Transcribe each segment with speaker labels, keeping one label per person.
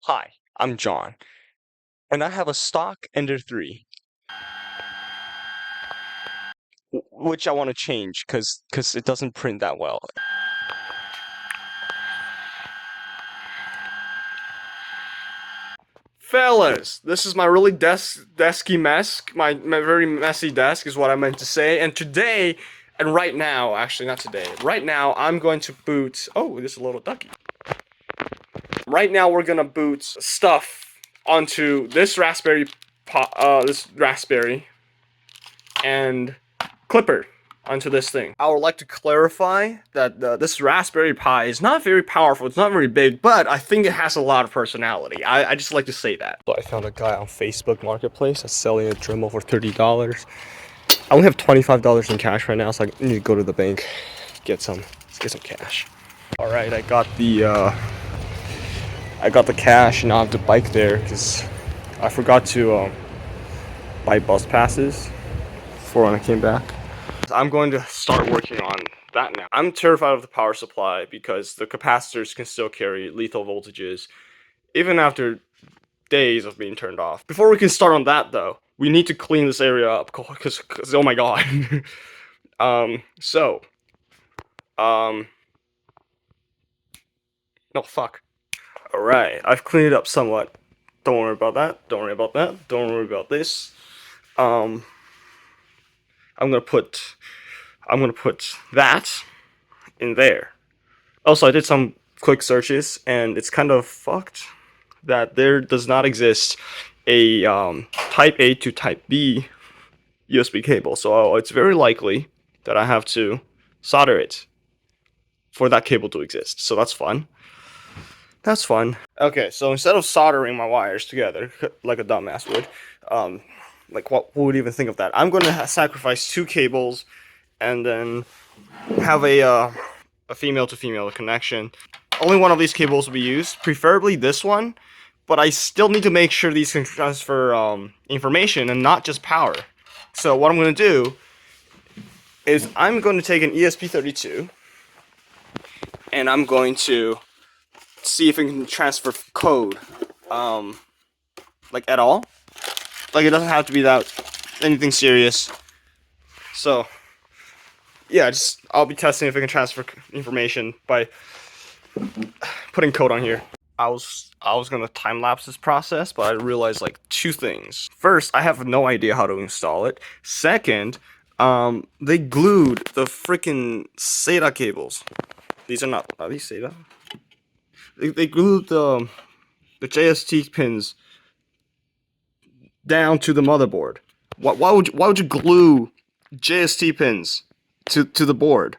Speaker 1: Hi, I'm John, and I have a stock Ender 3, which I want to change because it doesn't print that well.
Speaker 2: Fellas, this is my really desky mess. My very messy desk is what I meant to say. And today, and right now, actually not today, right now I'm going to boot. Oh, this is a little ducky. Right now we're gonna boot stuff onto this this raspberry, and klipper onto this thing. I would like to clarify that this Raspberry Pi is not very powerful, it's not very big, but I think it has a lot of personality. I just like to say that.
Speaker 1: So I found a guy on Facebook Marketplace that's selling a Dremel for $30. I only have $25 in cash right now, so I need to go to the bank, get some cash. All right, I got the cash, and now I have to bike there because I forgot to buy bus passes for when I came back. I'm going to start working on that now. I'm terrified of the power supply because the capacitors can still carry lethal voltages even after days of being turned off. Before we can start on that though, we need to clean this area up because oh my god. So no fuck. Alright, I've cleaned it up somewhat. Don't worry about that. Don't worry about that. Don't worry about this. I'm gonna put that in there. Also, I did some quick searches, and it's kind of fucked that there does not exist a Type A to Type B USB cable. So it's very likely that I have to solder it for that cable to exist. So that's fun. That's fun. Okay, so instead of soldering my wires together like a dumbass would, like who would even think of that? I'm going to sacrifice two cables and then have a female to female connection. Only one of these cables will be used, preferably this one, but I still need to make sure these can transfer information and not just power. So what I'm going to do is I'm going to take an ESP32 and I'm going to see if it can transfer code, like at all. Like it doesn't have to be that anything serious. So yeah, I'll be testing if it can transfer information by putting code on here. I was gonna time lapse this process, but I realized like two things. First, I have no idea how to install it. Second, they glued the freaking SATA cables. These are not. Are these SATA? They glued the JST pins down to the motherboard. Why would you glue JST pins to the board?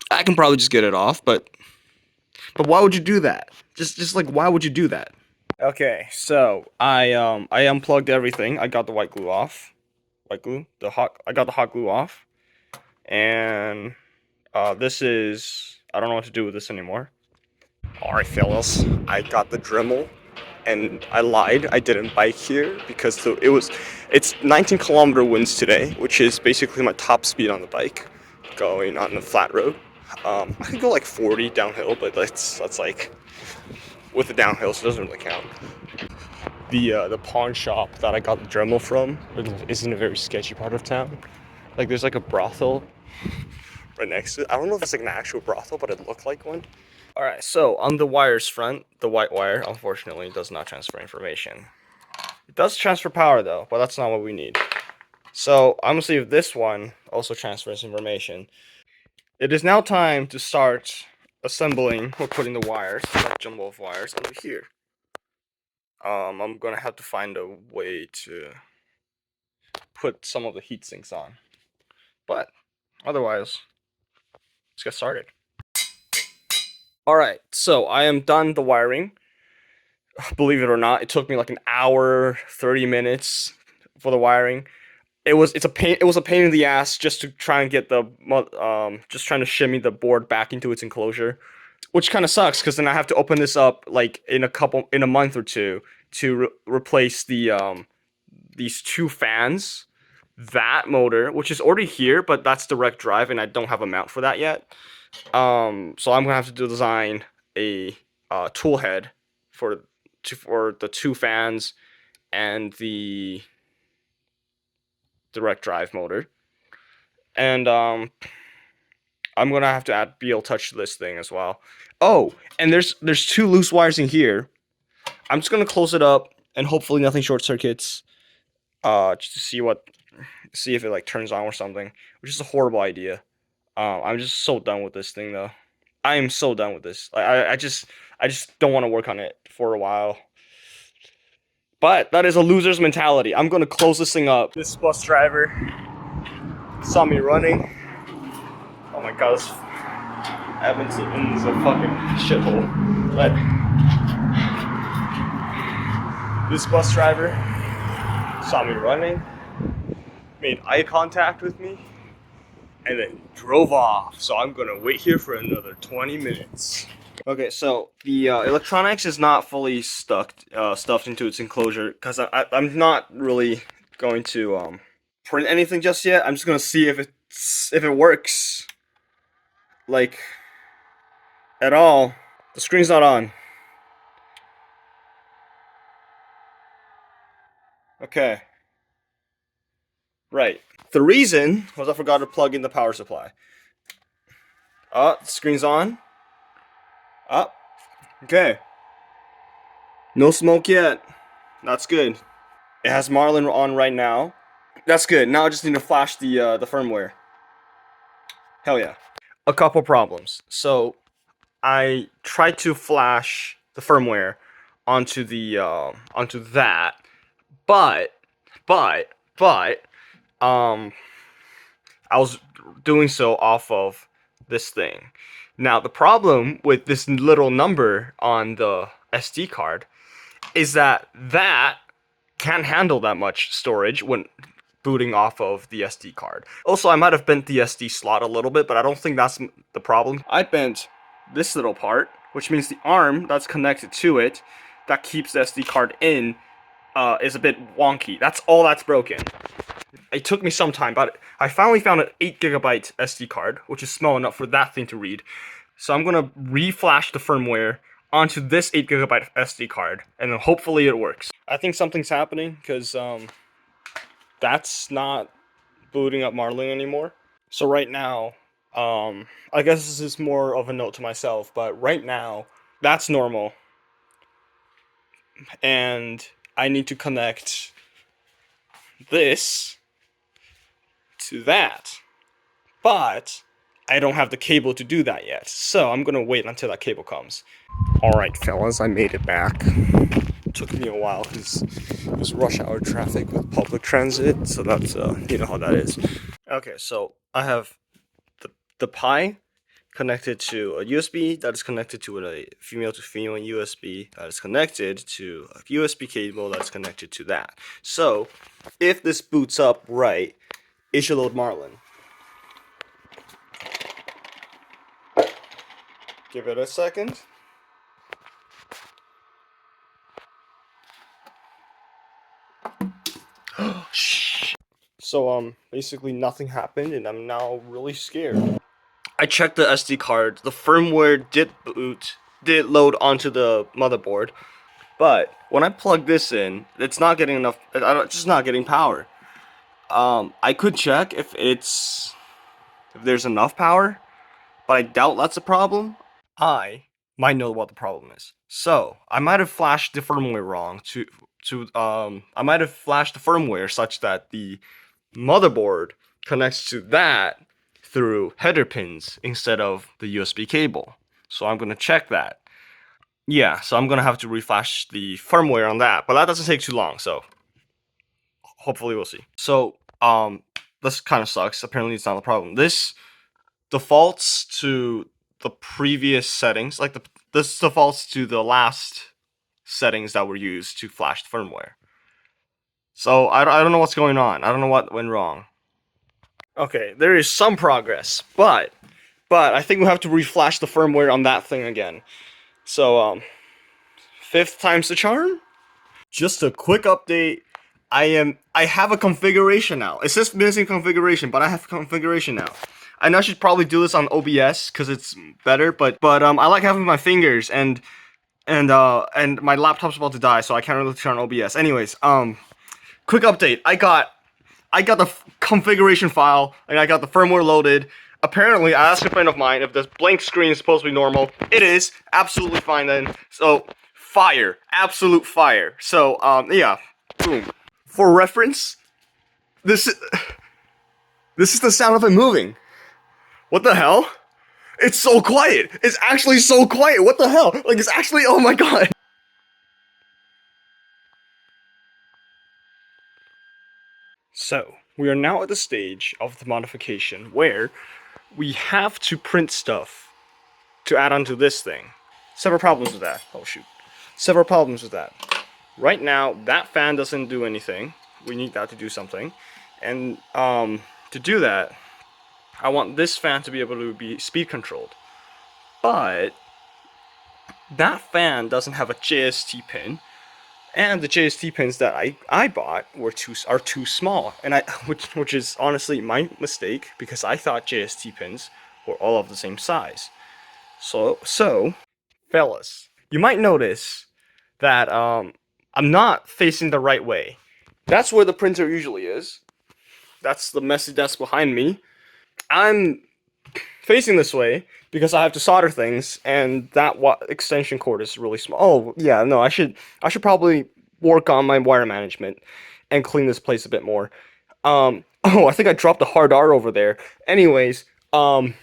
Speaker 1: I can probably just get it off, but why would you do that? Just like why would you do that? Okay, so I unplugged everything. I got the white glue off. White glue, I got the hot glue off. And this is I don't know what to do with this anymore. Alright fellas, I got the Dremel and I lied. I didn't bike here because it's 19-kilometer winds today, which is basically my top speed on the bike going on the flat road. I could go like 40 downhill, but that's like with the downhill, so it doesn't really count. The pawn shop that I got the Dremel from is in a very sketchy part of town. Like there's like a brothel right next to it. I don't know if it's like an actual brothel, but it looked like one. Alright, so on the wires front, the white wire unfortunately does not transfer information. It does transfer power though, but that's not what we need. So I'm gonna see if this one also transfers information. It is now time to start assembling or putting the wires, that jumble of wires, under here. I'm gonna have to find a way to put some of the heat sinks on. But otherwise, let's get started. Alright, so I am done the wiring. Believe it or not, it took me like an hour, 30 minutes for the wiring. It was a pain in the ass just to try and get just trying to shimmy the board back into its enclosure, which kind of sucks because then I have to open this up like in a month or two to replace these two fans, that motor, which is already here, but that's direct drive and I don't have a mount for that yet. So I'm gonna have to design a tool head
Speaker 2: for the 2 fans and the direct drive motor. And I'm gonna have to add BL Touch to this thing as well. Oh, and there's 2 loose wires in here. I'm just gonna close it up and hopefully nothing short circuits. Just to see if it like turns on or something, which is a horrible idea. I'm just so done with this thing though. I am so done with this. I just don't want to work on it for a while. But that is a loser's mentality. I'm gonna close this thing up. This bus driver saw me running. Oh my god, this Edmonton's a fucking shithole. But this bus driver saw me running, made eye contact with me, and then drove off. So I'm gonna wait here for another 20 minutes. Okay, so the electronics is not fully stuffed into its enclosure because I'm not really going to print anything just yet. I'm just gonna see if it works, like, at all. The screen's not on. Okay. Right. The reason was I forgot to plug in the power supply. The screen's on. Okay. No smoke yet. That's good. It has Marlin on right now. That's good. Now I just need to flash the firmware. Hell yeah. A couple problems. So I tried to flash the firmware onto that, but I was doing so off of this thing. Now the problem with this little number on the SD card is that can't handle that much storage when booting off of the SD card. Also, I might have bent the SD slot a little bit, but I don't think that's the problem. I bent this little part, which means the arm that's connected to it that keeps the SD card in is a bit wonky. That's all that's broken. It took me some time, but I finally found an 8GB SD card, which is small enough for that thing to read. So I'm gonna re-flash the firmware onto this 8GB SD card, and then hopefully it works. I think something's happening, because that's not booting up Marlin anymore. So right now, I guess this is more of a note to myself, but right now, that's normal. And I need to connect this to that. But I don't have the cable to do that yet, so I'm gonna wait until that cable comes. Alright fellas, I made it back. It took me a while because it was rush hour traffic with public transit, so that's, you know how that is. Okay, so I have the Pi connected to a USB that is connected to a female to female USB that is connected to a USB cable that's connected to that. So if this boots up right, it should load Marlin. Give it a second. So basically nothing happened and I'm now really scared. I checked the SD card. The firmware did load onto the motherboard, but when I plug this in, it's not getting enough. It's just not getting power. I could check if there's enough power, but I doubt that's a problem. I might know what the problem is. So I might have flashed the firmware wrong. I might have flashed the firmware such that the motherboard connects to that through header pins instead of the USB cable. So I'm gonna check that. Yeah, so I'm gonna have to reflash the firmware on that, but that doesn't take too long, so hopefully we'll see. So this kind of sucks. Apparently it's not the problem. This defaults to the previous settings, like this defaults to the last settings that were used to flash the firmware. So I don't know what's going on. I don't know what went wrong. Okay, there is some progress, but I think we'll have to reflash the firmware on that thing again. So 5th time's the charm. Just a quick update. I have a configuration now. It says missing configuration, but I have configuration now. I know I should probably do this on OBS because it's better, but I like having my fingers, and
Speaker 1: and my laptop's about to die, so I can't really turn on OBS. Anyways, quick update. I got the configuration file and I got the firmware loaded. Apparently, I asked a friend of mine if this blank screen is supposed to be normal. It is absolutely fine then. So fire, absolute fire. So yeah, boom. For reference, this is the sound of it moving. What the hell? It's so quiet. It's actually so quiet. What the hell? Like, it's actually, oh my god. So, we are now at the stage of the modification where we have to print stuff to add onto this thing. Several problems with that. Oh shoot. Several problems with that. Right now, that fan doesn't do anything. We need that to do something. And to do that, I want this fan to be able to be speed controlled. But that fan doesn't have a JST pin, and the JST pins that I bought are too small, and which is honestly my mistake, because I thought JST pins were all of the same size. So fellas, you might notice that I'm not facing the right way. That's where the printer usually is. That's the messy desk behind me. I'm facing this way because I have to solder things, and that extension cord is really small. Oh yeah, no, I should probably work on my wire management and clean this place a bit more. Oh, I think I dropped a hard R over there. Anyways, I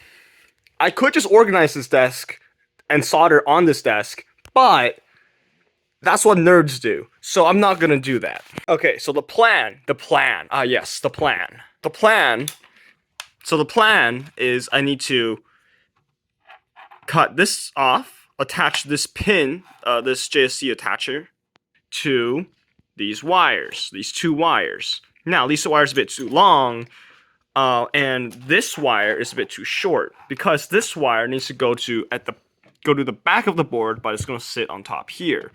Speaker 1: could just organize this desk and solder on this desk, but that's what nerds do, so I'm not gonna do that. Okay, so the plan. Yes, the plan. So the plan is I need to cut this off, attach this pin, this JSC attacher, to these wires, these two wires. Now, these wires are a bit too long, and this wire is a bit too short, because this wire needs to go to the back of the board, but it's going to sit on top here.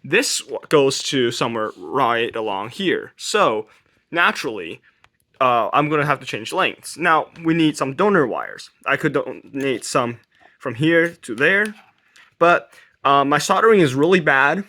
Speaker 1: This goes to somewhere right along here. So, naturally, I'm going to have to change lengths. Now, we need some donor wires. I could donate some from here to there, but my soldering is really bad.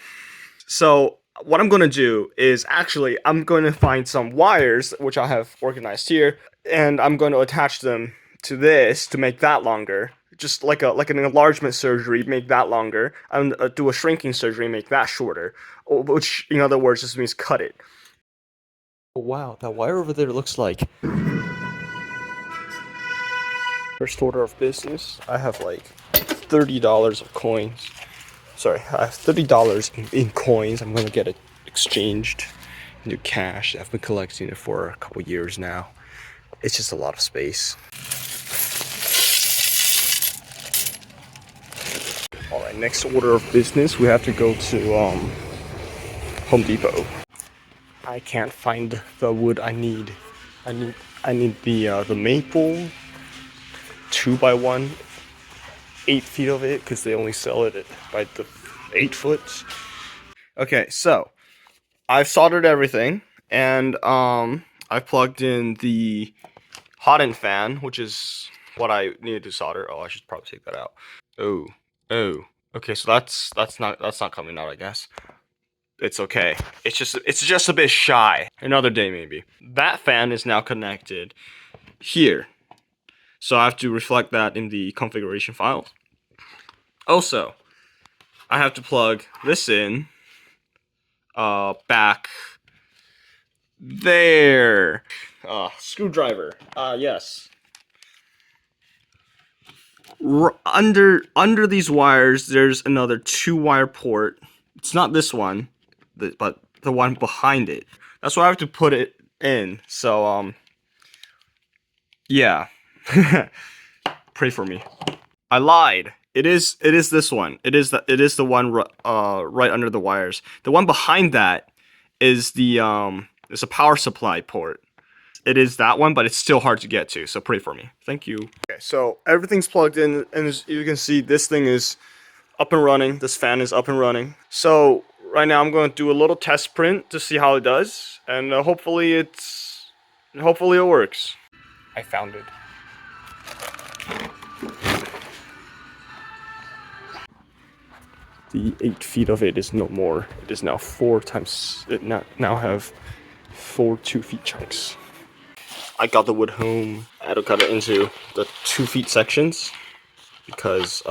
Speaker 1: So what I'm going to do is actually I'm going to find some wires, which I have organized here, and I'm going to attach them to this to make that longer. Just like an enlargement surgery, make that longer, and do a shrinking surgery, make that shorter. Which, in other words, just means cut it. Oh, wow, that wire over there looks like... First order of business, I have like $30 of coins. Sorry, I have $30 in coins. I'm gonna get it exchanged into cash. I've been collecting it for a couple years now. It's just a lot of space. Alright, next order of business, we have to go to Home Depot. I can't find the wood I need. I need the maple 2x1, 8 feet of it, because they only sell it by the 8 foot. Okay, so I've soldered everything, and I've plugged in the hot end fan, which is what I needed to solder. Oh, I should probably take that out. Oh. Okay, so that's not coming out, I guess. It's okay. It's just a bit shy. Another day maybe. That fan is now connected here. So I have to reflect that in the configuration file. Also, I have to plug this in back there. Screwdriver. Yes. Under these wires, there's another 2-wire port. It's not this one, but the one behind it. That's why I have to put it in. So yeah. Pray for me. I lied. It is this one. It is the one right under the wires. The one behind that is it's a power supply port. It is that one, but it's still hard to get to, so pray for me. Thank you. Okay, so everything's plugged in, and as you can see, this thing is up and running. This fan is up and running. So right now I'm going to do a little test print to see how it does, and hopefully it works. I found it.
Speaker 2: The 8 feet of it is no more. It is now 4 times. It now have 4 2-feet chunks. I got the wood home. I had to cut it into the 2 feet sections because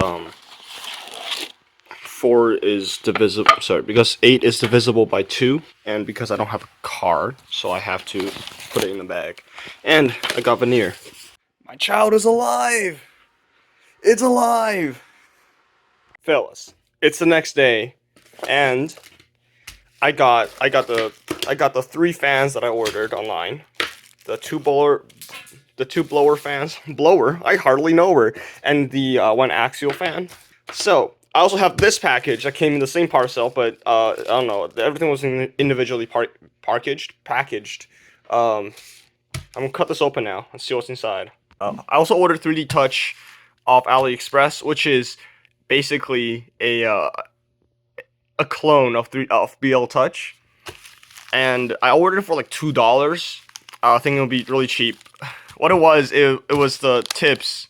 Speaker 2: 4 is divisible. Sorry, because 8 is divisible by 2, and because I don't have a car, so I have to put it in the bag. And I got veneer. My child is alive. It's alive. Fellas, it's the next day, and I got the 3 fans that I ordered online. The two blower fans. Blower? I hardly know her. And the 1 axial fan. So I also have this package that came in the same parcel, but I don't know. Everything was individually packaged. I'm gonna cut this open now and see what's inside. I also ordered 3D Touch off AliExpress, which is basically a clone of BL Touch, and I ordered it for like $2. I think it'll be really cheap. What it was the tips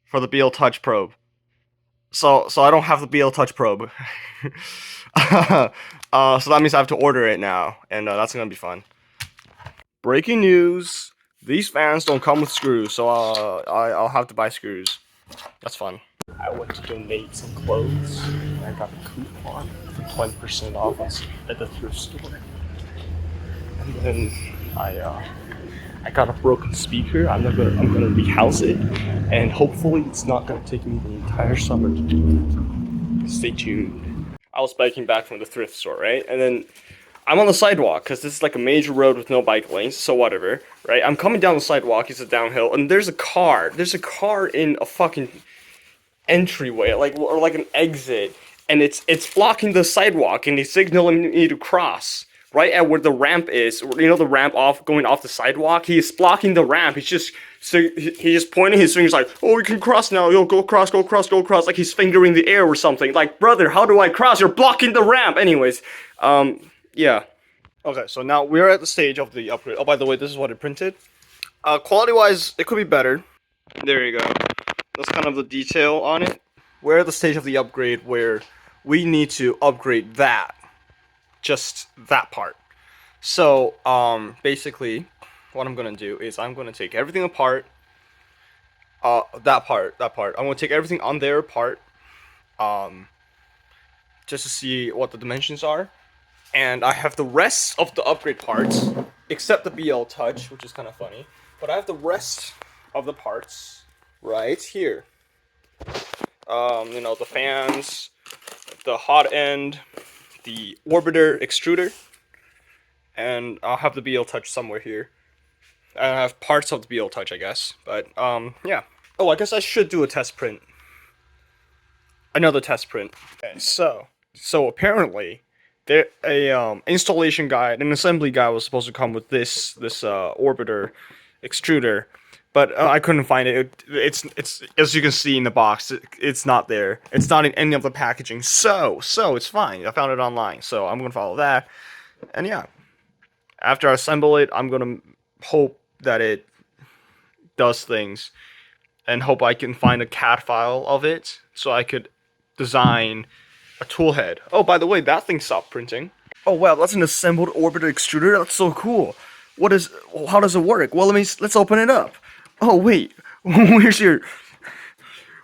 Speaker 2: for the BL Touch probe. So I don't have the BL Touch probe. So that means I have to order it now, and that's gonna be fun. Breaking news: these fans don't come with screws, so I'll have to buy screws. That's fun. I went to donate some clothes, and I got a coupon for 20% off at the thrift store. And then I got a broken speaker. I'm gonna rehouse it, and hopefully it's not gonna take me the entire summer to do it. Stay tuned. I was biking back from the thrift store, right? And then I'm on the sidewalk because this is like a major road with no bike lanes, so whatever, right? I'm coming down the sidewalk. It's a downhill, and there's a car. There's a car in a fucking entryway, or like an exit, and it's blocking the sidewalk, and he's signaling me to cross. Right at where the ramp is, you know, the ramp going off the sidewalk. He's blocking the ramp. He's just pointing his fingers like, "Oh, we can cross now. Yo, go cross, go cross, go cross." Like he's fingering the air or something. Like, brother, how do I cross? You're blocking the ramp. Anyways, yeah. Okay, so now we're at the stage of the upgrade. Oh, by the way, this is what it printed. Quality-wise, it could be better. There you go. That's kind of the detail on it. We're at the stage of the upgrade where we need to upgrade that. Just that part. So, basically, what I'm gonna do is I'm gonna take everything apart. That part. I'm gonna take everything on there apart. Just to see what the dimensions are. And I have the rest of the upgrade parts, except the BL Touch, which is kind of funny. But I have the rest of the parts right here. You know, the fans, the hot end, the orbiter extruder, and I'll have the BL Touch somewhere here. I have parts of the BL Touch, I guess, but yeah. Oh, I guess I should do a test print. Another test print. Okay, so apparently, there installation guide, an assembly guide was supposed to come with this orbiter extruder, but I couldn't find it. It's as you can see in the box, it's not there. It's not in any of the packaging. So it's fine. I found it online, so I'm gonna follow that. And yeah, after I assemble it, I'm gonna hope that it does things, and hope I can find a CAD file of it so I could design a tool head. Oh, by the way, that thing stopped printing. Oh wow, that's an assembled orbiter extruder. That's so cool. How does it work? Well, let's open it up. Oh wait, where's your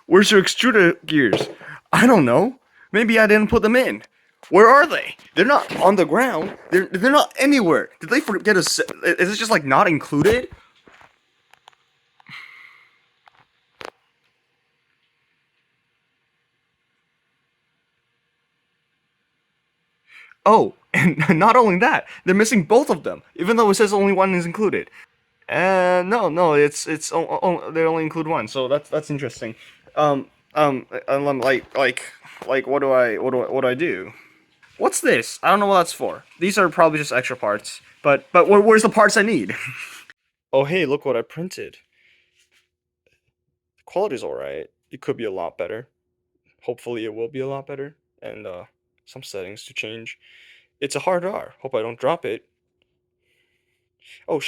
Speaker 2: extruder gears? I don't know. Maybe I didn't put them in. Where are they? They're not on the ground. They're not anywhere. Did they forget to? Is it just like not included? Oh, and not only that, they're missing both of them, even though it says only one is included. No, they only include one, so that's interesting. Like, what do I do? What's this? I don't know what that's for. These are probably just extra parts, but where's the parts I need? Oh, hey, look what I printed. The quality's alright. It could be a lot better. Hopefully, it will be a lot better, and some settings to change. It's a hard R. Hope I don't drop it. Oh,